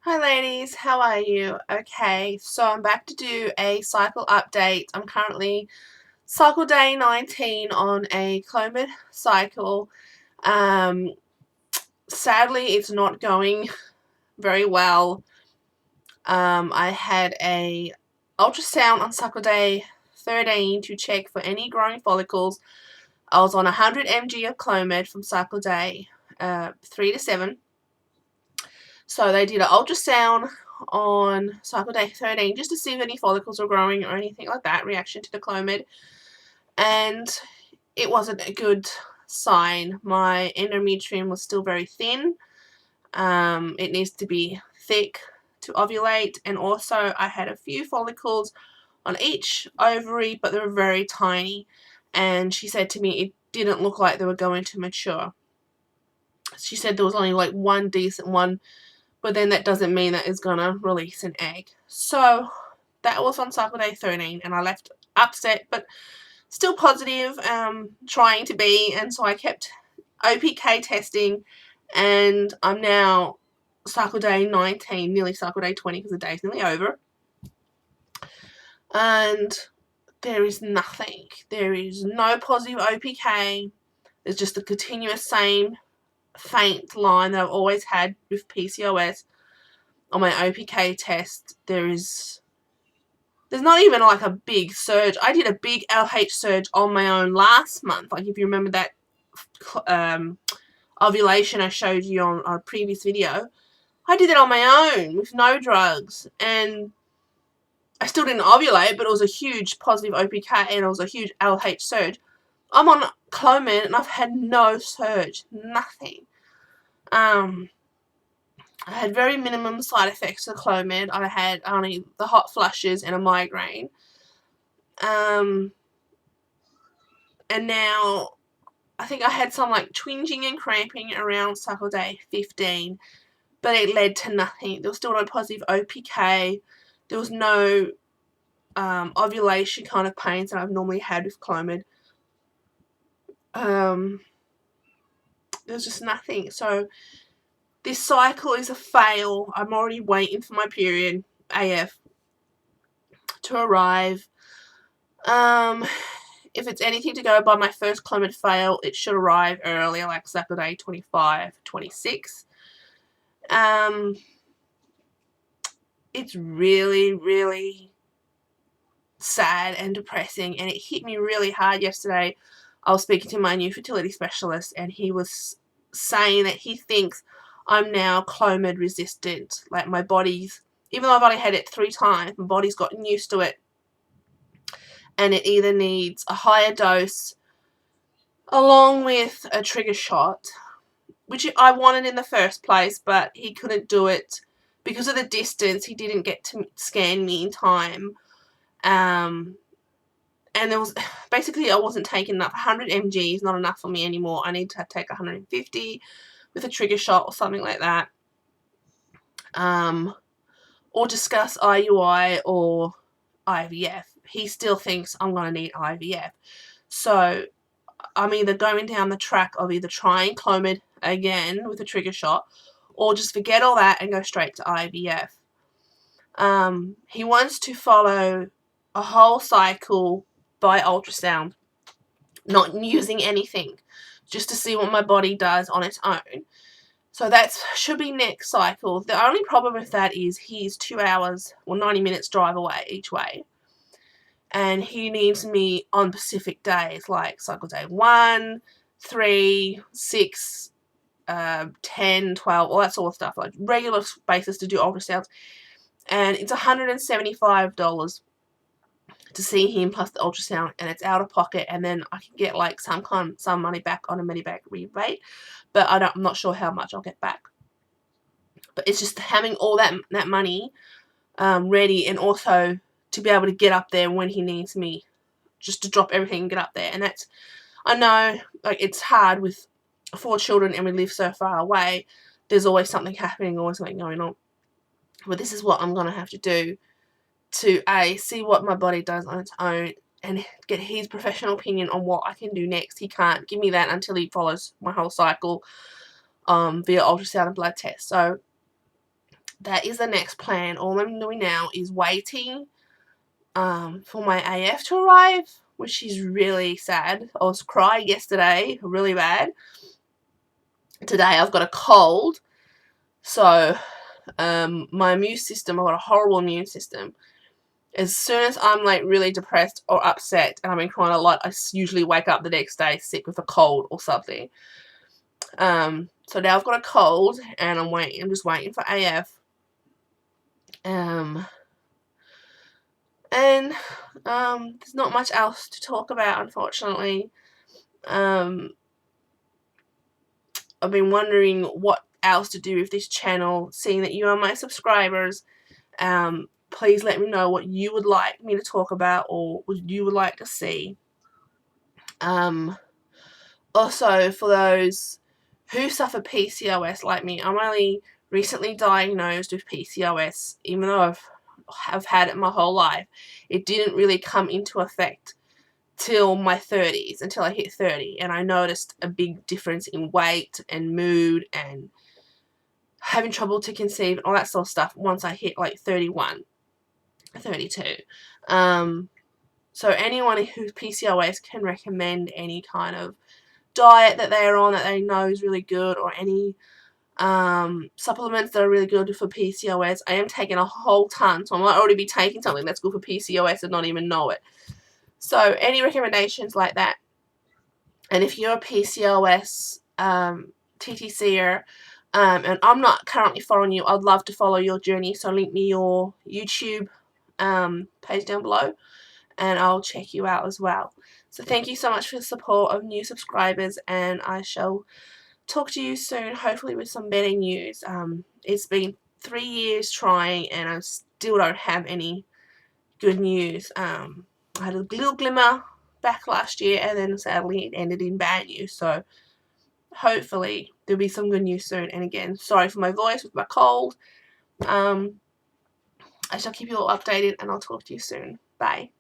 Hi ladies, how are you? Okay, so I'm back to do a cycle update. I'm currently cycle day 19 on a Clomid cycle. Um, Sadly, it's not going very well. I had a ultrasound on cycle day 13 to check for any growing follicles. I was on 100 mg of Clomid from cycle day 3 to 7. So they did an ultrasound on cycle day 13 just to see if any follicles were growing or anything like that, reaction to the Clomid. And it wasn't a good sign. My endometrium was still very thin. It needs to be thick to ovulate. And also I had a few follicles on each ovary, but they were very tiny. And she said to me it didn't look like they were going to mature. She said there was only like one decent one, but then that doesn't mean that it's gonna release an egg. So that was on cycle day 13, and I left upset but still positive, trying to be, and so I kept OPK testing, and I'm now cycle day 19, nearly cycle day 20 because the day's nearly over, and there is nothing. There is no positive OPK. There's just the continuous same faint line that I've always had with PCOS. On my OPK test, there's not even like a big surge. I did a big LH surge on my own last month. Like if you remember that ovulation I showed you on a previous video, I did it on my own with no drugs, and I still didn't ovulate, but it was a huge positive OPK and it was a huge LH surge. I'm on Clomid and I've had no surge, nothing. I had very minimum side effects of Clomid. I had only the hot flushes and a migraine. And now I think I had some like twinging and cramping around cycle day 15, but it led to nothing. There was still no positive OPK. There was no ovulation kind of pains that I've normally had with Clomid. There was just nothing. So this cycle is a fail. I'm already waiting for my period, AF, to arrive. If it's anything to go by my first Clomid fail, it should arrive earlier, like cycle day 25, 26. It's really, really sad and depressing, and it hit me really hard yesterday. I was speaking to my new fertility specialist, and he was saying that he thinks I'm now Clomid resistant. Like my body's, even though I've only had it 3 times, my body's gotten used to it, and it either needs a higher dose along with a trigger shot, which I wanted in the first place, but he couldn't do it because of the distance. He didn't get to scan me in time. And there was basically I wasn't taking enough. 100 mg is not enough for me anymore. I need to take 150 with a trigger shot or something like that. Or discuss IUI or IVF. He still thinks I'm going to need IVF. So I'm either going down the track of either trying Clomid again with a trigger shot, or just forget all that and go straight to IVF. He wants to follow a whole cycle by ultrasound, not using anything, just to see what my body does on its own. So that should be next cycle. The only problem with that is he's 2 hours or 90 minutes drive away each way. And he needs me on specific days, like cycle day 1, 3, 6, 10, 12, all that sort of stuff, like regular basis to do ultrasounds. And it's $175 to see him plus the ultrasound, and it's out of pocket, and then I can get like some money back on a Medibank rebate, but I'm not sure how much I'll get back. But it's just having all that money ready, and also to be able to get up there when he needs me, just to drop everything and get up there. And that's, I know, like, it's hard with 4 children and we live so far away. There's always something happening, always something going on. But this is what I'm going to have to do to see what my body does on its own and get his professional opinion on what I can do next. He can't give me that until he follows my whole cycle via ultrasound and blood test. So that is the next plan. All I'm doing now is waiting for my AF to arrive, which is really sad. I was crying yesterday, really bad. Today I've got a cold, so my immune system, I've got a horrible immune system. As soon as I'm like really depressed or upset and I've been crying a lot, I usually wake up the next day sick with a cold or something. So now I've got a cold and I'm just waiting for AF. And there's not much else to talk about, unfortunately. I've been wondering what else to do with this channel, seeing that you are my subscribers. Please let me know what you would like me to talk about or what you would like to see. Also, for those who suffer PCOS like me, I'm only recently diagnosed with PCOS, even though I've had it my whole life. It didn't really come into effect till my 30s, until I hit 30, and I noticed a big difference in weight and mood and having trouble to conceive and all that sort of stuff once I hit like 31, 32. So anyone who's PCOS can recommend any kind of diet that they're on that they know is really good, or any supplements that are really good for PCOS. I am taking a whole ton, so I might already be taking something that's good for PCOS and not even know it. So any recommendations like that. And if you're a PCOS TTCer, and I'm not currently following you, I'd love to follow your journey, so link me your YouTube page down below and I'll check you out as well. So thank you so much for the support of new subscribers, and I shall talk to you soon, hopefully with some better news. It's been 3 years trying and I still don't have any good news. I had a little glimmer back last year and then sadly it ended in bad news, so hopefully there'll be some good news soon. And again, sorry for my voice with my cold. I shall keep you all updated and I'll talk to you soon. Bye.